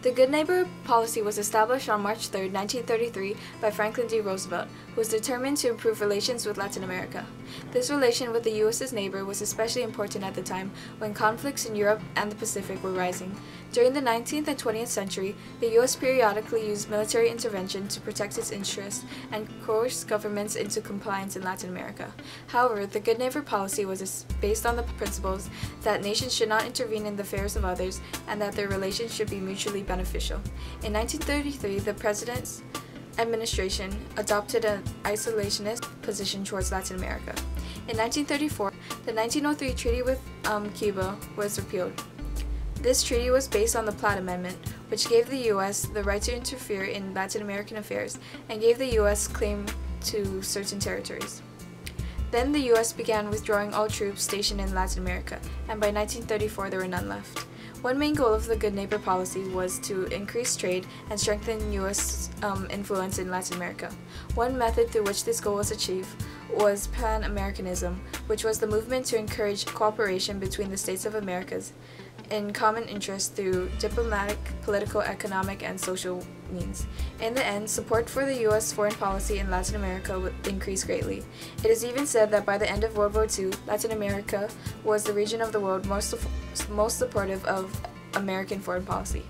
The Good Neighbor policy was established on March 3, 1933 by Franklin D. Roosevelt, who was determined to improve relations with Latin America. This relation with the U.S.'s neighbor was especially important at the time when conflicts in Europe and the Pacific were rising. During the 19th and 20th century, the U.S. periodically used military intervention to protect its interests and coerce governments into compliance in Latin America. However, the Good Neighbor policy was based on the principles that nations should not intervene in the affairs of others and that their relations should be mutually beneficial. In 1933, the President's administration adopted an isolationist position towards Latin America. In 1934, the 1903 treaty with Cuba was repealed. This treaty was based on the Platt Amendment, which gave the U.S. the right to interfere in Latin American affairs and gave the U.S. claim to certain territories. Then the U.S. began withdrawing all troops stationed in Latin America, and by 1934 there were none left. One main goal of the Good Neighbor policy was to increase trade and strengthen U.S. influence in Latin America. One method through which this goal was achieved was Pan-Americanism, which was the movement to encourage cooperation between the states of Americas in common interest through diplomatic, political, economic, and social means. In the end, support for the U.S. foreign policy in Latin America would increase greatly. It is even said that by the end of World War II, Latin America was the region of the world most supportive of American foreign policy.